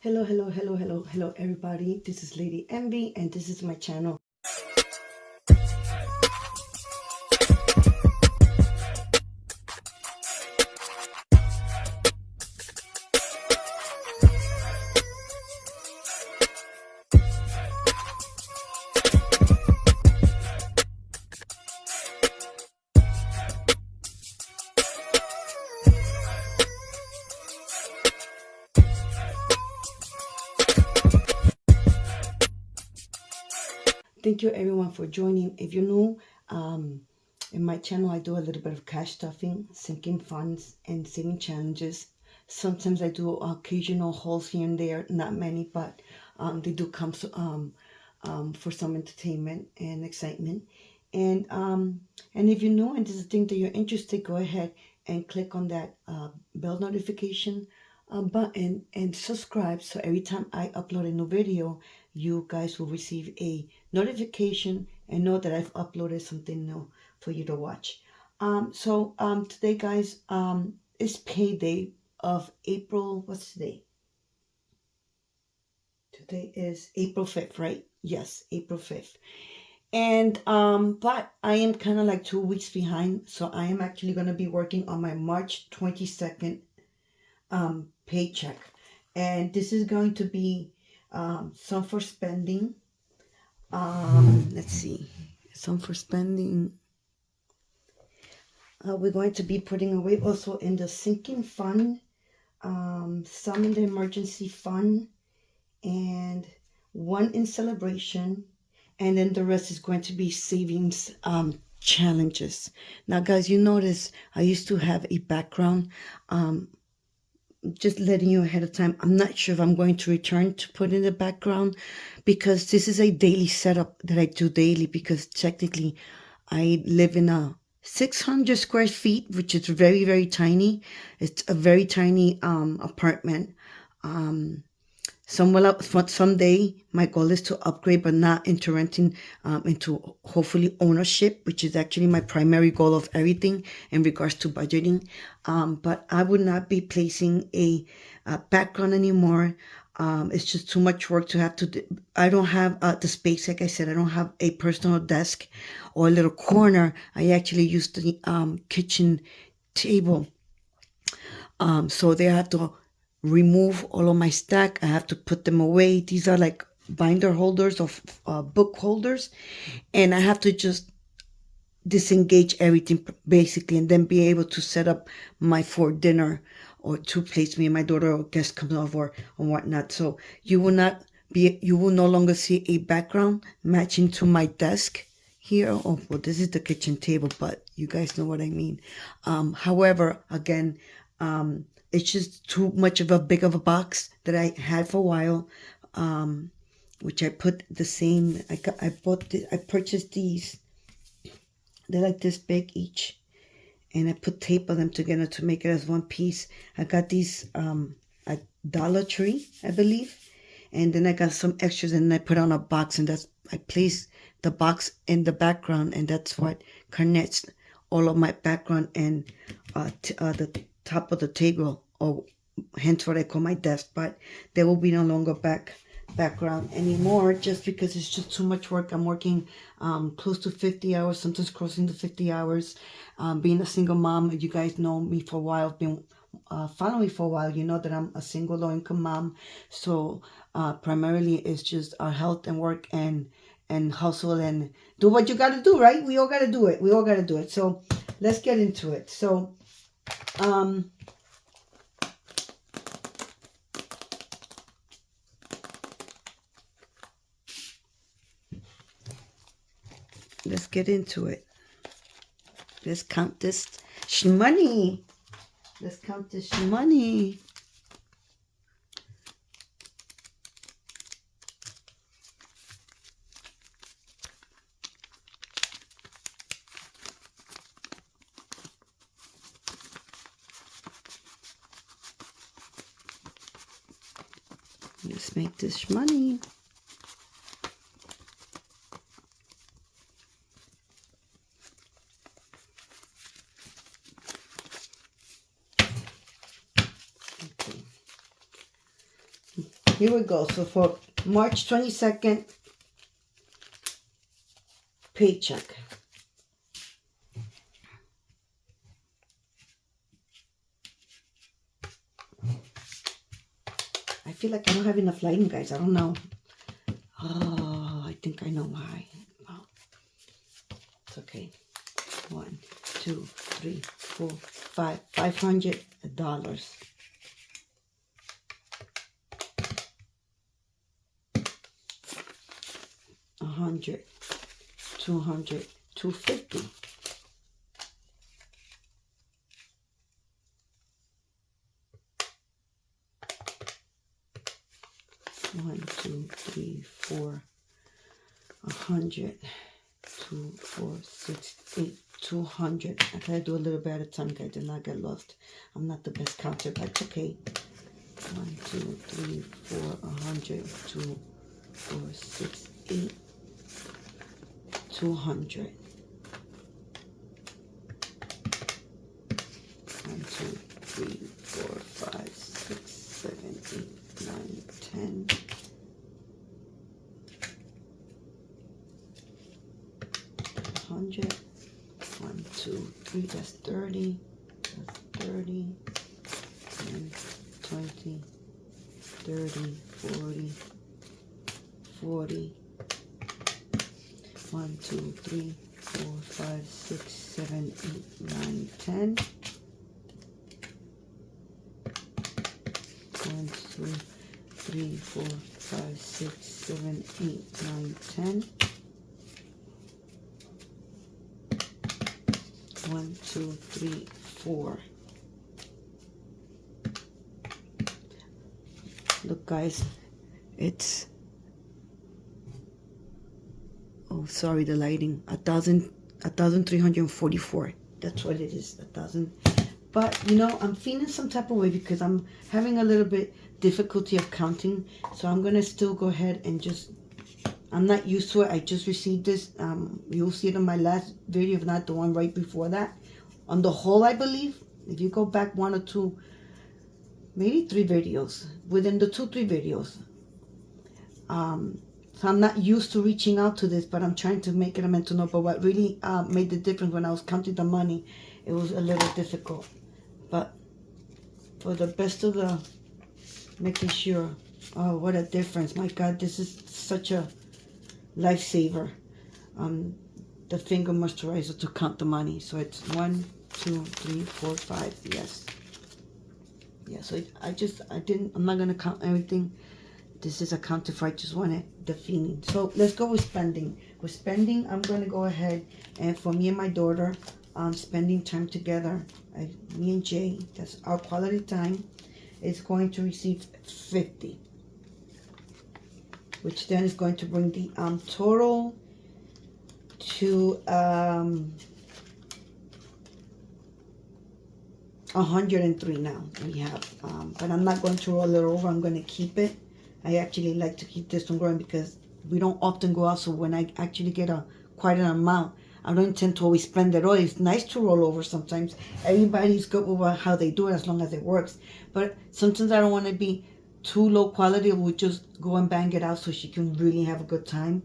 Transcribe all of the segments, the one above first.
Hello everybody. This is Lady Envy and this is my channel. Thank you everyone for joining. If you're new, in my channel I do a little bit of cash stuffing, sinking funds, and saving challenges. Sometimes I do occasional hauls here and there, not many, but they do come for some entertainment and excitement. And if you're new and this is a thing that you're interested, go ahead and click on that bell notification button and subscribe, so every time I upload a new video you guys will receive a notification and know that I've uploaded something new for you to watch. Today guys, is payday of April. What's today? Today is April 5th, right? Yes, April 5th. And but I am kind of like 2 weeks behind, so I am actually going to be working on my March 22nd paycheck, and this is going to be some for spending. Let's see, some for spending. We're going to be putting away also in the sinking fund, some in the emergency fund, and one in celebration, and then the rest is going to be savings challenges. Now guys, you notice I used to have a background. Just letting you ahead of time, I'm not sure if I'm going to return to put in the background, because this is a daily setup that I do daily, because technically I live in a 600 square feet, which is very tiny. It's a very tiny apartment. Someday my goal is to upgrade, but not into renting, into hopefully ownership, which is actually my primary goal of everything in regards to budgeting. But I would not be placing a background anymore. It's just too much work to have to do. I don't have the space. Like I said, I don't have a personal desk or a little corner. I actually use the kitchen table. So they have to remove all of my stack. I have to put them away. These are like binder holders of book holders, and I have to just disengage everything basically, and then be able to set up my for dinner or to place me and my daughter or guest comes over or whatnot. So you will no longer see a background matching to my desk here. Oh well, this is the kitchen table, but you guys know what I mean. However, again, it's just too much of a big of a box that I had for a while, which I put the same. I purchased these. They're like this big each, and I put tape on them together to make it as one piece. I got these at Dollar Tree, I believe, and then I got some extras, and I put on a box, and I place the box in the background, and that's what connects all of my background and the top of the table, or hence what I call my desk. But there will be no longer background anymore, just because it's just too much work. I'm working close to 50 hours, sometimes crossing to 50 hours. Being a single mom, you guys know me for a while, been following me for a while, you know that I'm a single low-income mom. So primarily it's just our health and work and hustle and do what you got to do, right? We all got to do it. So let's get into it. So let's get into it. Let's count this money. Let's count this money. Let's make this money. here we go. So for March 22nd paycheck. I feel like I don't have enough lighting, guys. I don't know. Oh, I think I know why. Oh, it's okay. 1, 2, 3, 4, 5. $500. 100, 200, 250. 1, 2, 3, 4, 100, 2, 4, 6, 8, 200. I gotta do a little bit at a time, guys. Do not get lost. I'm not the best counter, but it's okay. 1, 2, 3, 4, 100, 2, 4, 6, 8, 200. 1, 2, 3, 4, 5, 6, 7, 8, 9, 10. 100. 1, 2, 3. That's 30. That's 30. 10, 20, 30, 40, 40. 1, 2, 3, 4, 5, 6, 7, 8, 9, 10. 1, 2, 3, 4, 5, 6, 7, 8, 9, 10. 1, 2, 3, 4. Look, guys, it's, oh, sorry, the lighting. 1,344. That's what it is. 1,000. But you know, I'm feeling some type of way because I'm having a little bit difficulty of counting. So I'm gonna still go ahead and just. I'm not used to it. I just received this. You'll see it in my last video, if not the one right before that. On the whole, I believe, if you go back 1 or 2, maybe 3 videos, within the 2-3 videos. So I'm not used to reaching out to this, but I'm trying to make it a mental note. But what really made the difference when I was counting the money, it was a little difficult. But for the best of the making sure, oh, what a difference. My God, this is such a lifesaver. The finger moisturizer to count the money. So it's 1, 2, 3, 4, 5. Yes. Yeah, so I'm not going to count everything. This is a count if I just wanted the feeling. So let's go with spending. With spending, I'm going to go ahead and for me and my daughter, spending time together, me and Jay, that's our quality time, is going to receive 50. Which then is going to bring the total to 103 now. We have, but I'm not going to roll it over. I'm going to keep it. I actually like to keep this one going because we don't often go out. So when I actually get quite an amount, I don't intend to always spend it all. It's nice to roll over sometimes. Everybody's good with how they do it as long as it works. But sometimes I don't want to be too low quality. We'll just go and bang it out so she can really have a good time.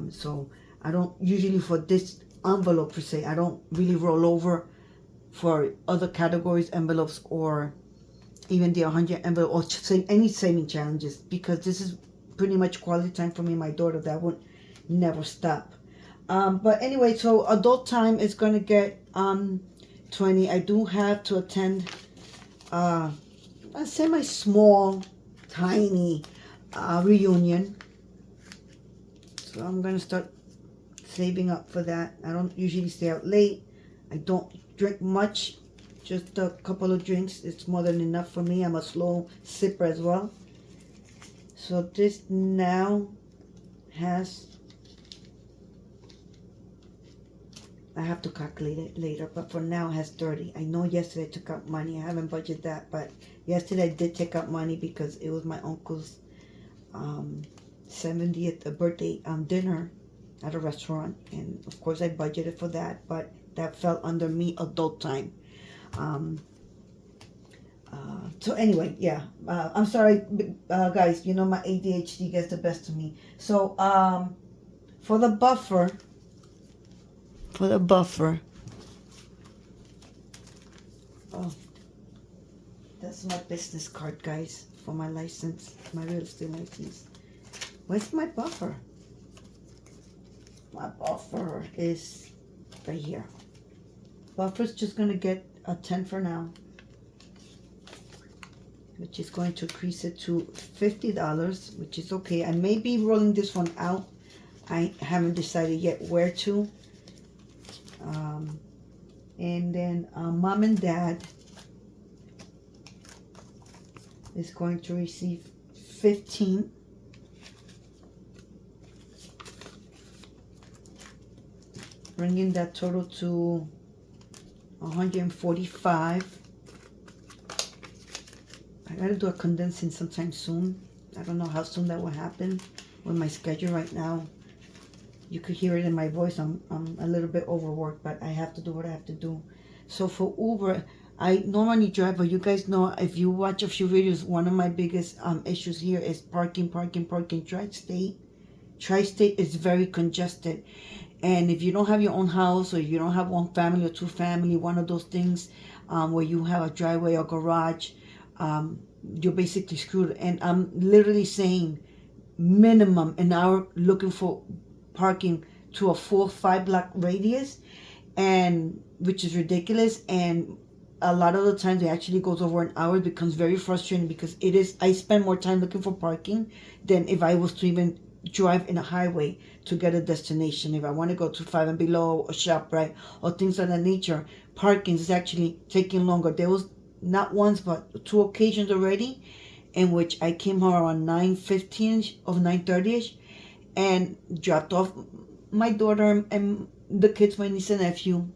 So I don't usually, for this envelope per se, I don't really roll over for other categories envelopes or even the 100 envelope or any saving challenges, because this is pretty much quality time for me and my daughter that would never stop. But anyway, so adult time is going to get 20. I do have to attend a semi-small, tiny reunion. So I'm going to start saving up for that. I don't usually stay out late. I don't drink much. Just a couple of drinks. It's more than enough for me. I'm a slow sipper as well. So this now has... I have to calculate it later, but for now it has 30. I know yesterday I took out money. I haven't budgeted that, but yesterday I did take out money because it was my uncle's 70th birthday dinner at a restaurant, and of course I budgeted for that, but that fell under me adult time. So anyway, yeah, I'm sorry, guys, you know my ADHD gets the best of me. So for the buffer, oh, that's my business card, guys, for my license, my real estate license. Where's my buffer? My buffer is right here. Buffer's just gonna get a 10 for now, which is going to increase it to $50, which is okay. I may be rolling this one out. I haven't decided yet where to. And then mom and dad is going to receive 15. Bringing that total to 145. I gotta do a condensing sometime soon. I don't know how soon that will happen with my schedule right now. You could hear it in my voice. I'm a little bit overworked, but I have to do what I have to do. So for Uber, I normally drive, but you guys know, if you watch a few videos, one of my biggest issues here is parking. Tri-state is very congested. And if you don't have your own house, or you don't have one family or two family, one of those things where you have a driveway or garage, you're basically screwed. And I'm literally saying minimum an hour looking for parking to a 4-5 block radius, and which is ridiculous. And a lot of the times it actually goes over an hour. It becomes very frustrating because I spend more time looking for parking than if I was to even drive in a highway to get a destination. If I want to go to 5 and Below or ShopRite or things of that nature, parking is actually taking longer. There was not once but 2 occasions already in which I came home around 9:15 or 9:30ish and dropped off my daughter and the kids, my niece and nephew,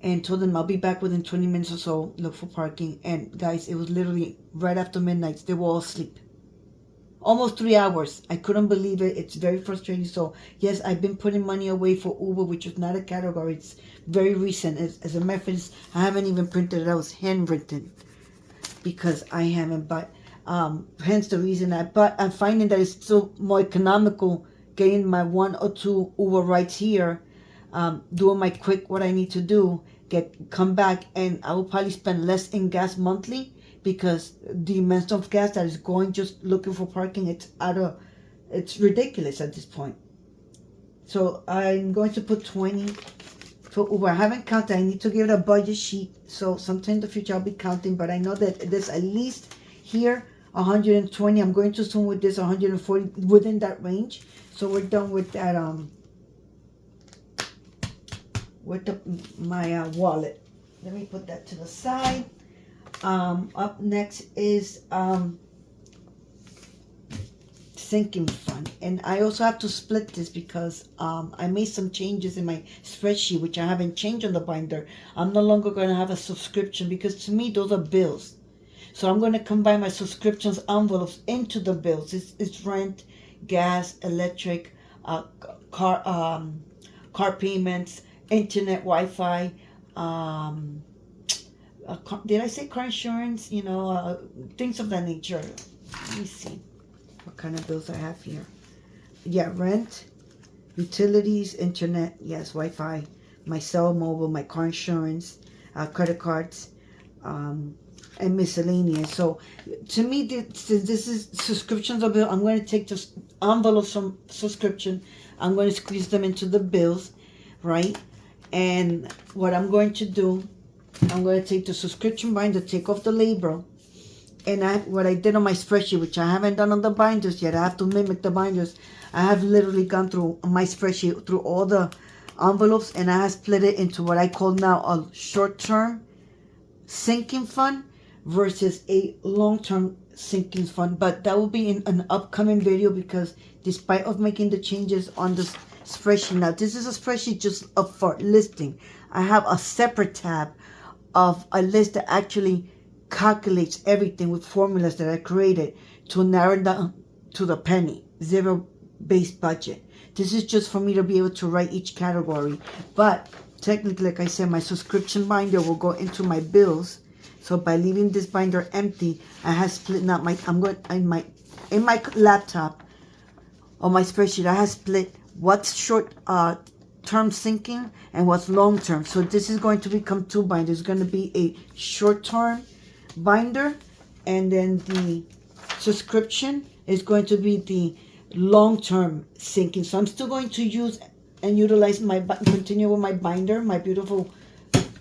and told them I'll be back within 20 minutes or so, look for parking. And guys, it was literally right after midnight. They were all asleep. Almost 3 hours. I couldn't believe it. It's very frustrating. So yes, I've been putting money away for Uber, which is not a category. It's very recent. As a matter of fact, I haven't even printed it out. It's handwritten because I haven't. But hence the reason but I'm finding that it's still more economical getting my 1 or 2 Uber rides here, doing my quick what I need to do, come back, and I will probably spend less in gas monthly, because the amount of gas that is going just looking for parking, it's ridiculous at this point. So I'm going to put 20 for Uber. I haven't counted. I need to give it a budget sheet. So sometime in the future I'll be counting, but I know that there's at least here 120. I'm going to assume with this 140, within that range. So we're done with that with my wallet. Let me put that to the side. Up next is sinking fund, and I also have to split this because I made some changes in my spreadsheet, which I haven't changed on the binder. I'm no longer going to have a subscription, because to me those are bills. So I'm going to combine my subscriptions envelopes into the bills. It's rent, gas, electric, car payments, internet, Wi-Fi, did I say car insurance? Things of that nature. Let me see what kind of bills I have here. Yeah, rent, utilities, internet, yes, Wi-Fi, my cell mobile, my car insurance, credit cards, and miscellaneous. So to me, since this is subscriptions of bill, I'm going to take the envelopes from subscription, I'm going to squeeze them into the bills, right? And what I'm going to do, I'm going to take the subscription binder, take off the label, and what I did on my spreadsheet, which I haven't done on the binders yet, I have to mimic the binders. I have literally gone through my spreadsheet, through all the envelopes, and I have split it into what I call now a short-term sinking fund versus a long-term sinking fund. But that will be in an upcoming video, because despite of making the changes on this spreadsheet, now this is a spreadsheet just for listing. I have a separate tab of a list that actually calculates everything with formulas that I created to narrow down to the penny, zero-based budget. This is just for me to be able to write each category. But technically, like I said, my subscription binder will go into my bills, So by leaving this binder empty, I have split out my, in my laptop, on my spreadsheet, I have split what's short term sinking and what's long term. So this is going to become two binders. It's going to be a short term binder, and then the subscription is going to be the long term sinking. So I'm still going to use and utilize continue with my binder, my beautiful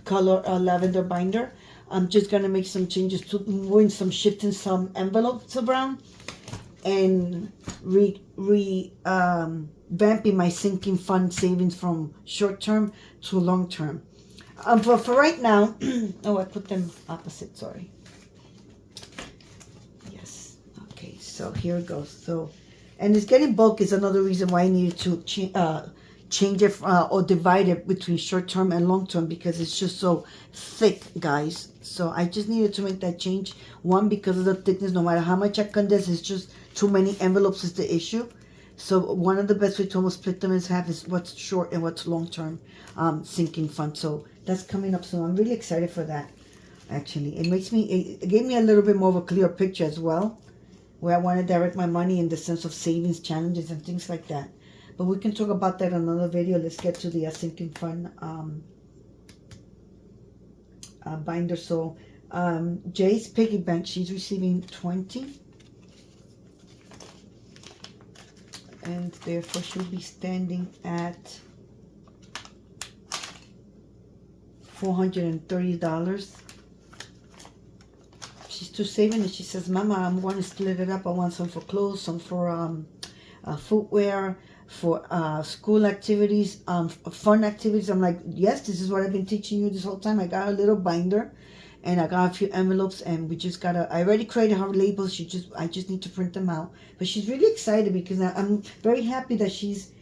color lavender binder. I'm just going to make some changes to shifting some envelopes around, and vamping my sinking fund savings from short term to long term. But for right now, oh, I put them opposite, sorry. Yes, okay, so here it goes. So, and it's getting bulk is another reason why I needed to change it or divide it between short term and long term, because it's just so thick, guys. So I just needed to make that change. One, because of the thickness, no matter how much I condense, it's just too many envelopes is the issue. So one of the best way to almost split them in half is what's short and what's long term sinking fund. So that's coming up soon. I'm really excited for that. Actually, it gave me a little bit more of a clear picture as well, where I want to direct my money in the sense of savings challenges and things like that. But we can talk about that in another video. Let's get to the sinking fund binder. So Jay's piggy bank, she's receiving 20, and therefore she'll be standing at $430. She's still saving it. She says, Mama, I want to split it up. I want some for clothes, some for footwear, for school activities, fun activities. I'm like, yes, this is what I've been teaching you this whole time. I got a little binder, and I got a few envelopes, and we just gotta, I already created her labels. I just need to print them out. But she's really excited because I'm very happy that she's,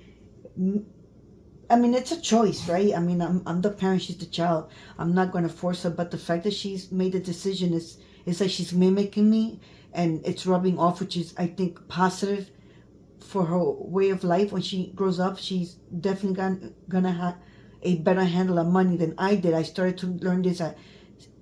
I mean, it's a choice, right? I mean, I'm the parent, she's the child. I'm not going to force her, but the fact that she's made a decision is like she's mimicking me, and it's rubbing off, which is, I think, positive for her way of life. When she grows up, she's definitely gonna have a better handle on money than I did. I started to learn this at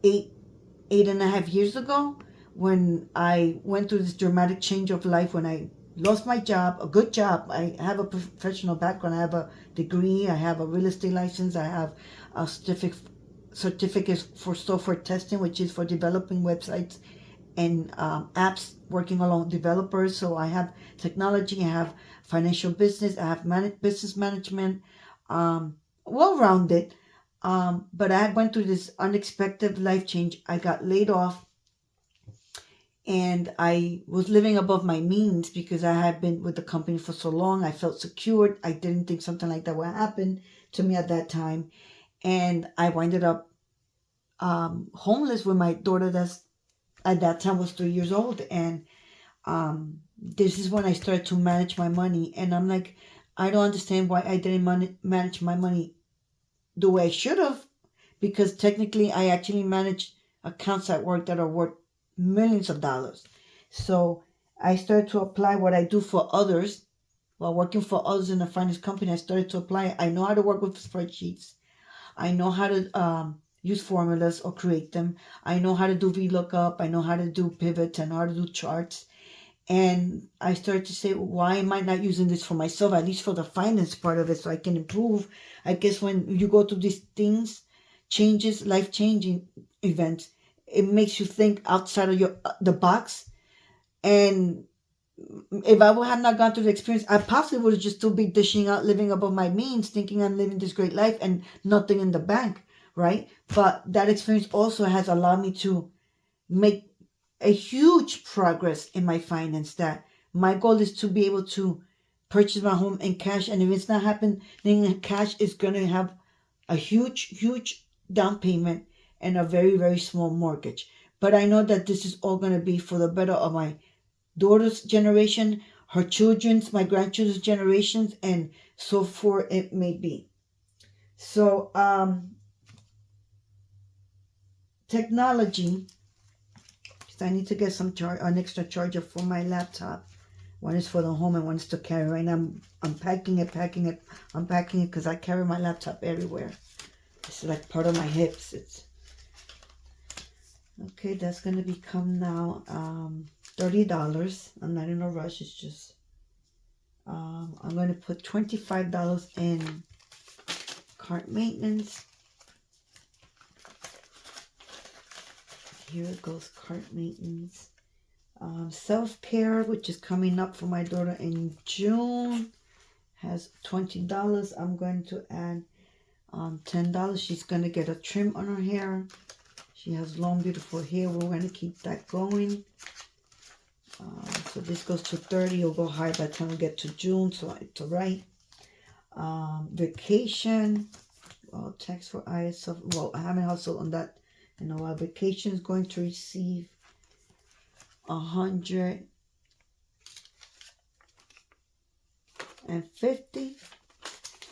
8.5 years ago, when I went through this dramatic change of life, when I lost my job, a good job. I have a professional background. I have a degree. I have a real estate license. I have a certificate for software testing, which is for developing websites and apps, working along developers. So I have technology, I have financial business, I have business management, well-rounded. But I went through this unexpected life change. I got laid off, and I was living above my means because I had been with the company for so long. I felt secured. I didn't think something like that would happen to me at that time. And I winded up homeless with my daughter that's at that time was 3 years old. And this is when I started to manage my money. And I'm like, I don't understand why I didn't manage my money the way I should have, because technically I actually manage accounts at work that are worth millions of dollars. So I started to apply what I do for others while working for others in a finance company. I started to apply. I know how to work with spreadsheets. I know how to use formulas or create them. I know how to do VLOOKUP. I know how to do pivots. I know how to do charts. And I started to say, why am I not using this for myself, at least for the finance part of it, so I can improve? I guess when you go through these things, changes, life-changing events, it makes you think outside of the box. And if I would have not gone through the experience, I possibly would have just still be dishing out, living above my means, thinking I'm living this great life and nothing in the bank, right? But that experience also has allowed me to make a huge progress in my finance. That my goal is to be able to purchase my home in cash, and if it's not happening in cash, it's going to have a huge down payment and a very small mortgage. But I know that this is all going to be for the better of my daughter's generation, her children's, my grandchildren's generations, and so forth it may be. So technology, I need to get an extra charger for my laptop. One is for the home and one is to carry. Right now I'm packing it because I carry my laptop everywhere. It's like part of my hips. Okay, that's gonna become now $30. I'm not in a rush. It's just I'm gonna put $25 in cart maintenance. Here it goes, cart maintenance. Self-care, which is coming up for my daughter in June, has $20. I'm going to add $10. She's gonna get a trim on her hair. She has long, beautiful hair. We're gonna keep that going. So this goes to 30. It'll go high by the time we get to June, so it's all right. Vacation. Well, tax for ISF. Well, I haven't hustled on that in a while. Vacation is going to receive 150.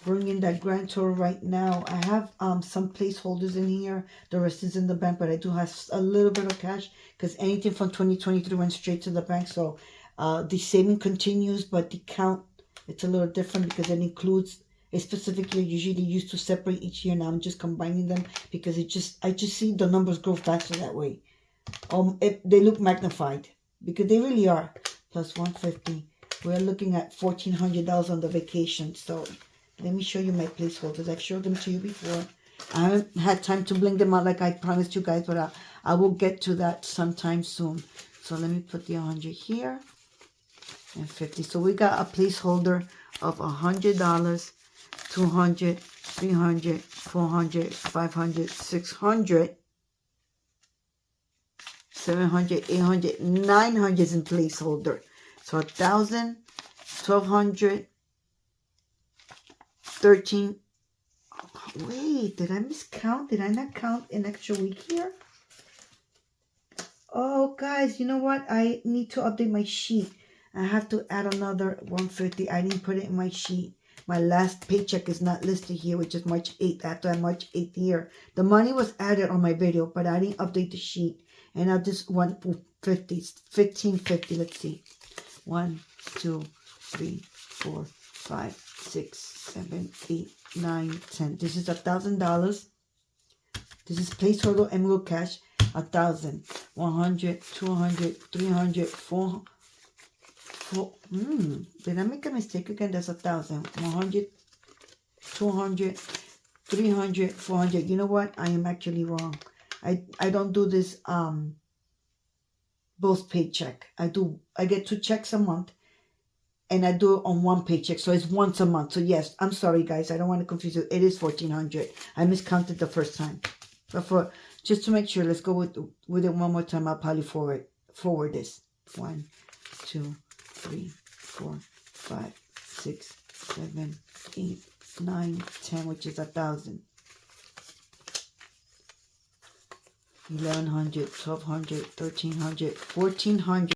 Bringing that grand total right now. I have some placeholders in here. The rest is in the bank, but I do have a little bit of cash because anything from 2023 went straight to the bank. So the saving continues, but the count, it's a little different because it includes a specific year. Usually used to separate each year. Now I'm just combining them because I just see the numbers grow faster that way. They look magnified because they really are. Plus 150. We're looking at $1,400 on the vacation. So let me show you my placeholders. I've showed them to you before. I haven't had time to bling them out like I promised you guys, but I will get to that sometime soon. So let me put the 100 here and 50. So we got a placeholder of $100, 200, 300, 400, 500, 600, 700, 800, 900 is in placeholder. So 1,000, 1,200, 13. Wait, did I miscount? Did I not count an extra week here? Oh, guys, you know what? I need to update my sheet. I have to add another 150. I didn't put it in my sheet. My last paycheck is not listed here, which is March 8th. I have to have March 8th here. The money was added on my video, but I didn't update the sheet. And I just want 1550. Let's see. 1, 2, 3, 4, 5, 6, 7, 8, 9, 10. This is $1,000. This is placeholder and real cash. 1,000, 100, 200, 300, 400. Did I make a mistake again? That's 1,000, 100, 200, 300, 400. You know what? I am actually wrong. I don't do this both paycheck. I get 2 checks a month. And I do it on 1 paycheck, so it's once a month. So yes, I'm sorry guys, I don't want to confuse you. It is 1,400. I miscounted the first time, but just to make sure, let's go with it one more time. I'll probably forward this. 1, 2, 3, 4, 5, 6, 7, 8, 9, 10, which is 1,000. 1,100, 1,200, 1,300, 1,400.